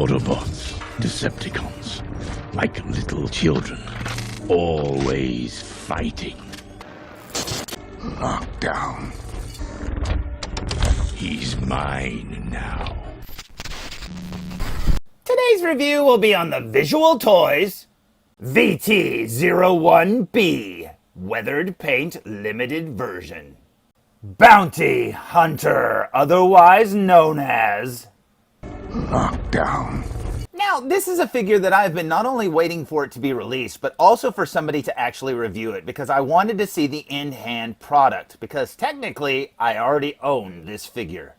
Autobots, Decepticons, like little children, always fighting. Lockdown. He's mine now. Today's review will be on the Visual Toys VT01B Weathered Paint Limited Version. Bounty Hunter, otherwise known as Lockdown. Now, this is a figure that I've been not only waiting for it to be released, but also for somebody to actually review it, because I wanted to see the in-hand product, because technically, I already own this figure.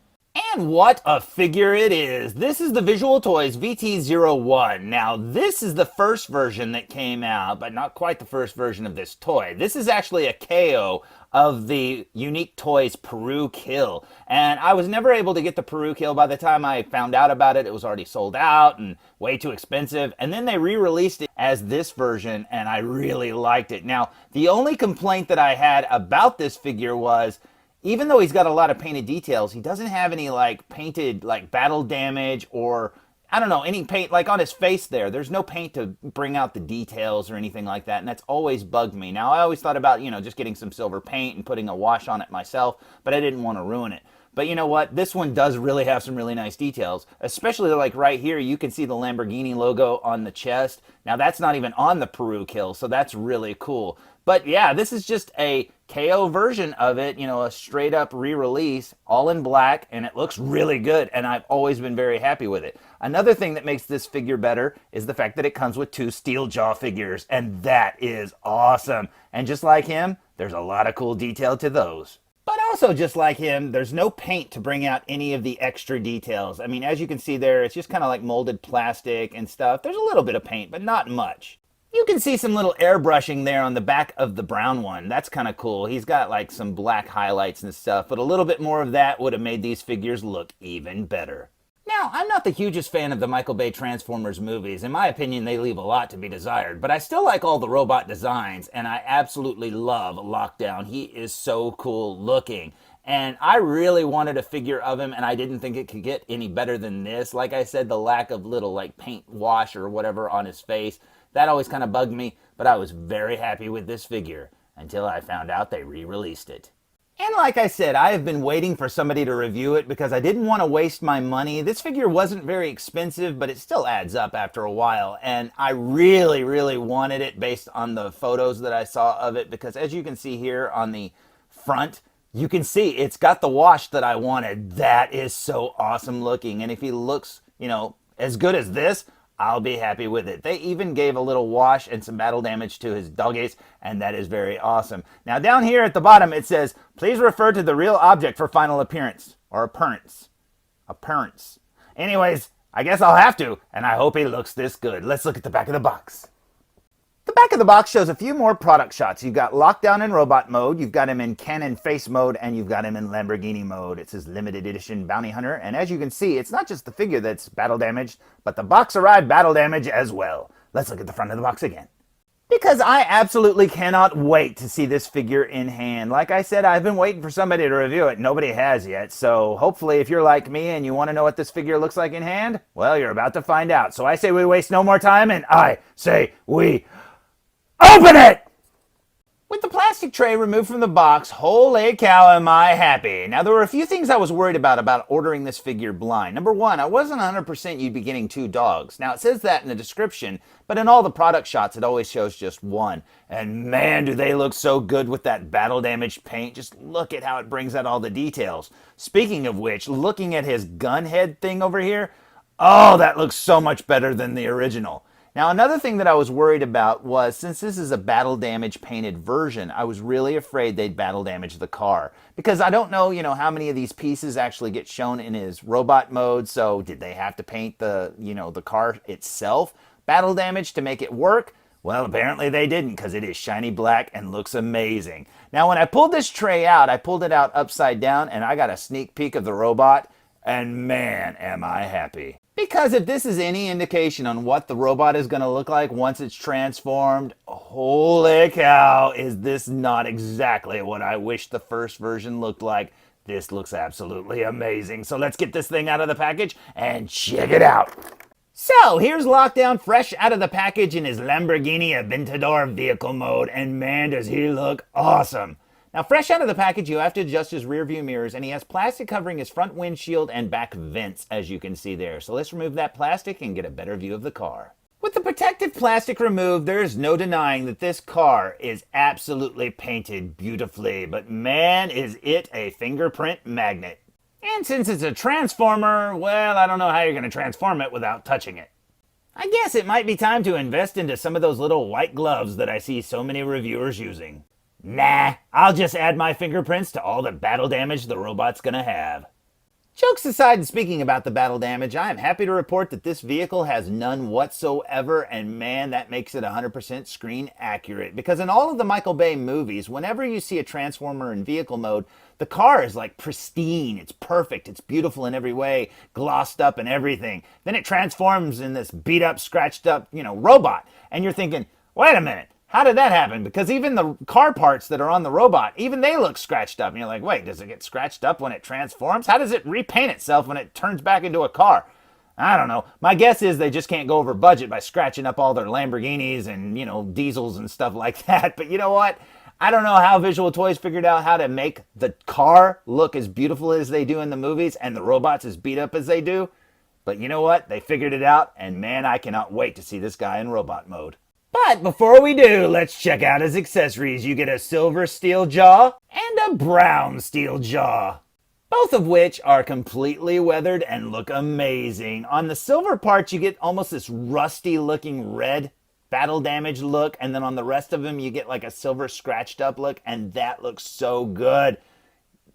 And what a figure it is! This is the Visual Toys VT01. Now, this is the first version that came out, but not quite the first version of this toy. This is actually a KO of the Unique Toys Peru Kill. And I was never able to get the Peru Kill. By the time I found out about it, it was already sold out and way too expensive. And then they re-released it as this version, and I really liked it. Now, the only complaint that I had about this figure was, even though he's got a lot of painted details, he doesn't have any painted battle damage or, I don't know, any paint on his face there. There's no paint to bring out the details or anything like that, and that's always bugged me. Now, I always thought about, just getting some silver paint and putting a wash on it myself, but I didn't want to ruin it. But you know what? This one does really have some really nice details, especially right here. You can see the Lamborghini logo on the chest. Now, that's not even on the Peru Kill, so that's really cool. But yeah, this is just a KO version of it, a straight up re-release, all in black, and it looks really good, and I've always been very happy with it. Another thing that makes this figure better is the fact that it comes with 2 steel jaw figures, and that is awesome. And just like him, there's a lot of cool detail to those. But also, just like him, there's no paint to bring out any of the extra details. I mean, as you can see there, it's just kind of like molded plastic and stuff. There's a little bit of paint, but not much. You can see some little airbrushing there on the back of the brown one. That's kind of cool. He's got some black highlights and stuff, but a little bit more of that would have made these figures look even better. Now, I'm not the hugest fan of the Michael Bay Transformers movies. In my opinion, they leave a lot to be desired, but I still like all the robot designs, and I absolutely love Lockdown. He is so cool looking. And I really wanted a figure of him, and I didn't think it could get any better than this. Like I said, the lack of little paint wash or whatever on his face, that always kind of bugged me, but I was very happy with this figure until I found out they re-released it. And like I said, I have been waiting for somebody to review it because I didn't want to waste my money. This figure wasn't very expensive, but it still adds up after a while. And I really, really wanted it based on the photos that I saw of it, because as you can see here on the front, you can see it's got the wash that I wanted. That is so awesome looking. And if he looks, as good as this, I'll be happy with it. They even gave a little wash and some battle damage to his doggies, and that is very awesome. Now, down here at the bottom, it says, please refer to the real object for final appearance. Or appearance. Appearance. Anyways, I guess I'll have to, and I hope he looks this good. Let's look at the back of the box. The back of the box shows a few more product shots. You've got Lockdown in robot mode, you've got him in cannon face mode, and you've got him in Lamborghini mode. It says limited edition bounty hunter, and as you can see, it's not just the figure that's battle damaged, but the box arrived battle damage as well. Let's look at the front of the box again, because I absolutely cannot wait to see this figure in hand. Like I said, I've been waiting for somebody to review it. Nobody has yet, so hopefully if you're like me and you want to know what this figure looks like in hand, well, you're about to find out. So I say we waste no more time, and I say we open it! With the plastic tray removed from the box, holy cow am I happy. Now, there were a few things I was worried about ordering this figure blind. Number one, I wasn't 100% you'd be getting 2 dogs. Now, it says that in the description, but in all the product shots, it always shows just one. And man, do they look so good with that battle damaged paint. Just look at how it brings out all the details. Speaking of which, looking at his gun head thing over here, oh, that looks so much better than the original. Now, another thing that I was worried about was, since this is a battle damage painted version, I was really afraid they'd battle damage the car. Because I don't know, how many of these pieces actually get shown in his robot mode, so did they have to paint the, the car itself battle damage to make it work? Well, apparently they didn't, because it is shiny black and looks amazing. Now, when I pulled this tray out, I pulled it out upside down, and I got a sneak peek of the robot, and man, am I happy. Because if this is any indication on what the robot is going to look like once it's transformed, holy cow, is this not exactly what I wish the first version looked like. This looks absolutely amazing. So let's get this thing out of the package and check it out. So here's Lockdown fresh out of the package in his Lamborghini Aventador vehicle mode, and man does he look awesome. Now fresh out of the package you have to adjust his rear view mirrors, and he has plastic covering his front windshield and back vents, as you can see there. So let's remove that plastic and get a better view of the car. With the protective plastic removed, there is no denying that this car is absolutely painted beautifully, but man is it a fingerprint magnet. And since it's a transformer, well, I don't know how you're going to transform it without touching it. I guess it might be time to invest into some of those little white gloves that I see so many reviewers using. Nah, I'll just add my fingerprints to all the battle damage the robot's going to have. Jokes aside, and speaking about the battle damage, I am happy to report that this vehicle has none whatsoever, and man, that makes it 100% screen accurate. Because in all of the Michael Bay movies, whenever you see a Transformer in vehicle mode, the car is like pristine, it's perfect, it's beautiful in every way, glossed up and everything. Then it transforms in this beat up, scratched up, robot. And you're thinking, wait a minute. How did that happen? Because even the car parts that are on the robot, even they look scratched up. And you're like, wait, does it get scratched up when it transforms? How does it repaint itself when it turns back into a car? I don't know. My guess is they just can't go over budget by scratching up all their Lamborghinis and, diesels and stuff like that. But you know what? I don't know how Visual Toys figured out how to make the car look as beautiful as they do in the movies and the robots as beat up as they do. But you know what? They figured it out, and man, I cannot wait to see this guy in robot mode. But before we do, let's check out his accessories. You get a silver steel jaw and a brown steel jaw, both of which are completely weathered and look amazing. On the silver parts, you get almost this rusty looking red battle damage look, and then on the rest of them, you get like a silver scratched up look, and that looks so good.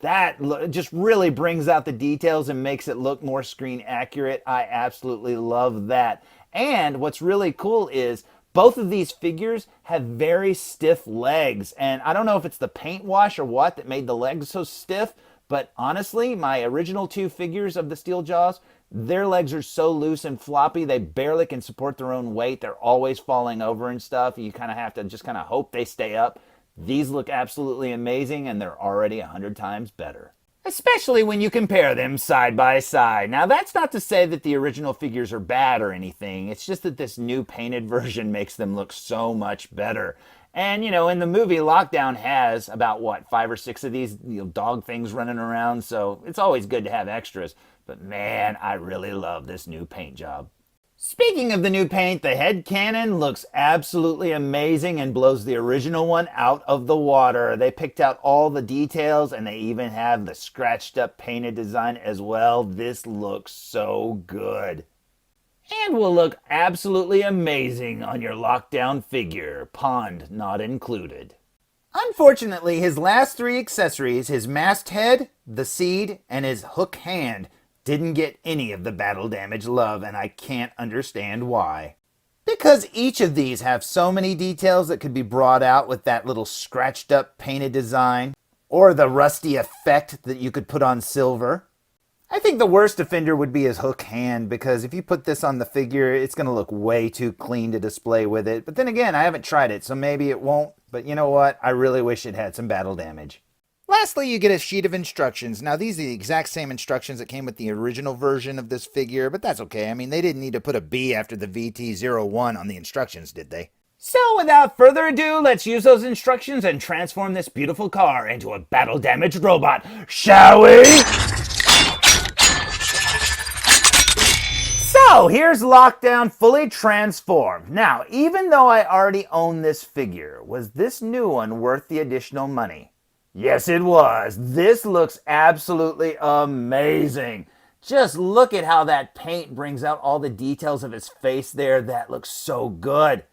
That just really brings out the details and makes it look more screen accurate. I absolutely love that. And what's really cool is both of these figures have very stiff legs, and I don't know if it's the paint wash or what that made the legs so stiff, but honestly, my original two figures of the Steel Jaws, their legs are so loose and floppy, they barely can support their own weight. They're always falling over and stuff. You kind of have to just kind of hope they stay up. These look absolutely amazing, and they're already 100 times better. Especially when you compare them side by side. Now, that's not to say that the original figures are bad or anything. It's just that this new painted version makes them look so much better. And, in the movie, Lockdown has about, 5 or 6 of these dog things running around, so it's always good to have extras. But man, I really love this new paint job. Speaking of the new paint, the head cannon looks absolutely amazing and blows the original one out of the water. They picked out all the details, and they even have the scratched up painted design as well. This looks so good. And will look absolutely amazing on your Lockdown figure, pond not included. Unfortunately, his last 3 accessories, his mast head, the seed, and his hook hand, didn't get any of the battle damage love, and I can't understand why. Because each of these have so many details that could be brought out with that little scratched up painted design, or the rusty effect that you could put on silver. I think the worst offender would be his hook hand, because if you put this on the figure, it's going to look way too clean to display with it. But then again, I haven't tried it, so maybe it won't. But you know what? I really wish it had some battle damage. Lastly, you get a sheet of instructions. Now, these are the exact same instructions that came with the original version of this figure, but that's okay. I mean, they didn't need to put a B after the VT01 on the instructions, did they? So, without further ado, let's use those instructions and transform this beautiful car into a battle-damaged robot, shall we? So, here's Lockdown fully transformed. Now, even though I already own this figure, was this new one worth the additional money? Yes, it was. This looks absolutely amazing. Just look at how that paint brings out all the details of his face there. That looks so good.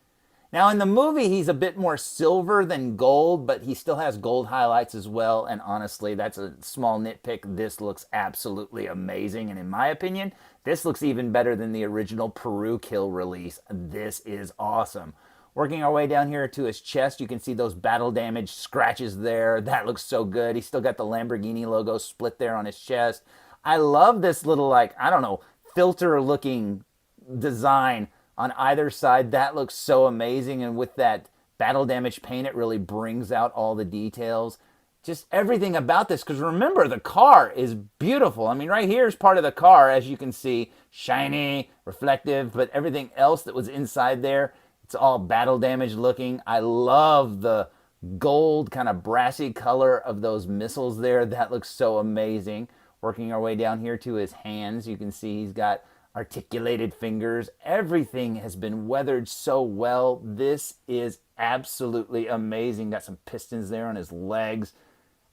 Now, in the movie, he's a bit more silver than gold, but he still has gold highlights as well. And honestly, that's a small nitpick. This looks absolutely amazing. And in my opinion, this looks even better than the original Peru Kill release. This is awesome. Working our way down here to his chest, you can see those battle damage scratches there. That looks so good. He's still got the Lamborghini logo split there on his chest. I love this little, filter looking design on either side. That looks so amazing. And with that battle damage paint, it really brings out all the details. just everything about this. Because remember, the car is beautiful. I mean, right here is part of the car, as you can see, shiny, reflective, but everything else that was inside there, it's all battle damage looking. I love the gold kind of brassy color of those missiles there. That looks so amazing. Working our way down here to his hands, you can see he's got articulated fingers. Everything has been weathered so well. This is absolutely amazing. Got some pistons there on his legs.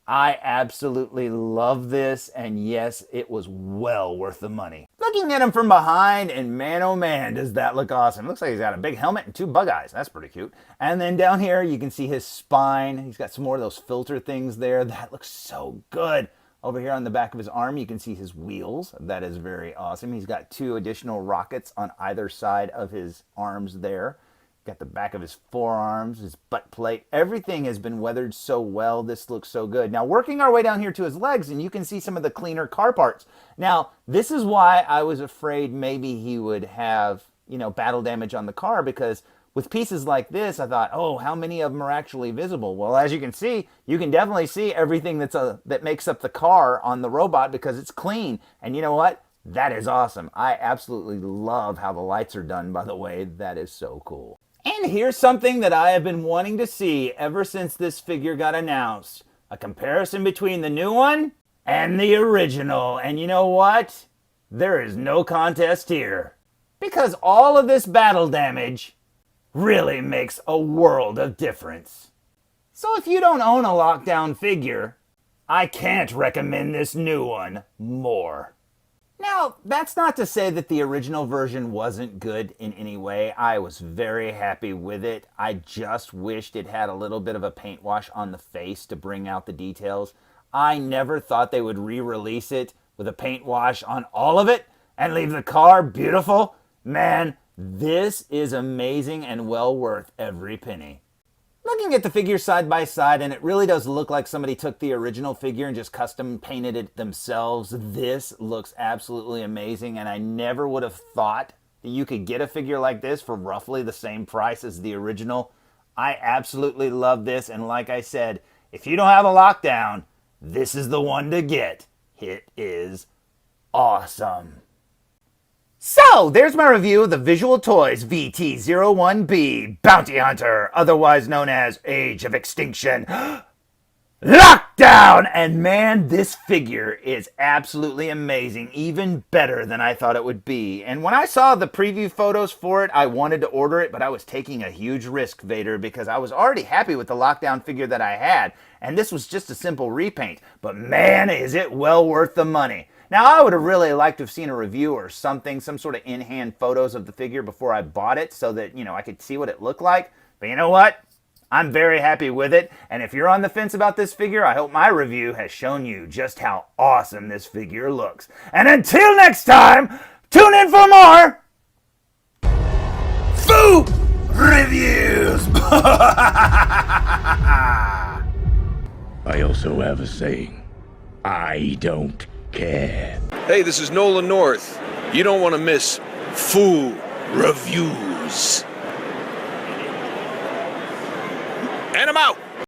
I absolutely love this, and yes, it was well worth the money. Looking at him from behind, and man, oh man, does that look awesome. Looks like he's got a big helmet and 2 bug eyes. That's pretty cute. And then down here, you can see his spine. He's got some more of those filter things there. That looks so good. Over here on the back of his arm, you can see his wheels. That is very awesome. He's got 2 additional rockets on either side of his arms there. Got the back of his forearms, his butt plate. Everything has been weathered so well. This looks so good. Now, working our way down here to his legs, and you can see some of the cleaner car parts. Now, this is why I was afraid maybe he would have, battle damage on the car, because with pieces like this, I thought, oh, how many of them are actually visible? Well, as you can see, you can definitely see everything that makes up the car on the robot because it's clean. And you know what? That is awesome. I absolutely love how the lights are done, by the way. That is so cool. And here's something that I have been wanting to see ever since this figure got announced. A comparison between the new one and the original. And you know what? There is no contest here. Because all of this battle damage really makes a world of difference. So if you don't own a Lockdown figure, I can't recommend this new one more. Now, that's not to say that the original version wasn't good in any way. I was very happy with it. I just wished it had a little bit of a paint wash on the face to bring out the details. I never thought they would re-release it with a paint wash on all of it and leave the car beautiful. Man, this is amazing and well worth every penny. Looking at the figure side by side, and it really does look like somebody took the original figure and just custom painted it themselves. This looks absolutely amazing, and I never would have thought that you could get a figure like this for roughly the same price as the original. I absolutely love this, and like I said, if you don't have a Lockdown, this is the one to get. It is awesome. So, there's my review of the Visual Toys VT01B Bounty Hunter, otherwise known as Age of Extinction Lockdown! And man, this figure is absolutely amazing, even better than I thought it would be. And when I saw the preview photos for it, I wanted to order it, but I was taking a huge risk, Vader, because I was already happy with the Lockdown figure that I had, and this was just a simple repaint. But man, is it well worth the money. Now, I would have really liked to have seen a review or something, some sort of in-hand photos of the figure before I bought it so that, I could see what it looked like. But you know what? I'm very happy with it. And if you're on the fence about this figure, I hope my review has shown you just how awesome this figure looks. And until next time, tune in for more food reviews. I also have a saying. I don't care. Hey, this is Nolan North. You don't want to miss Food Reviews. And I'm out.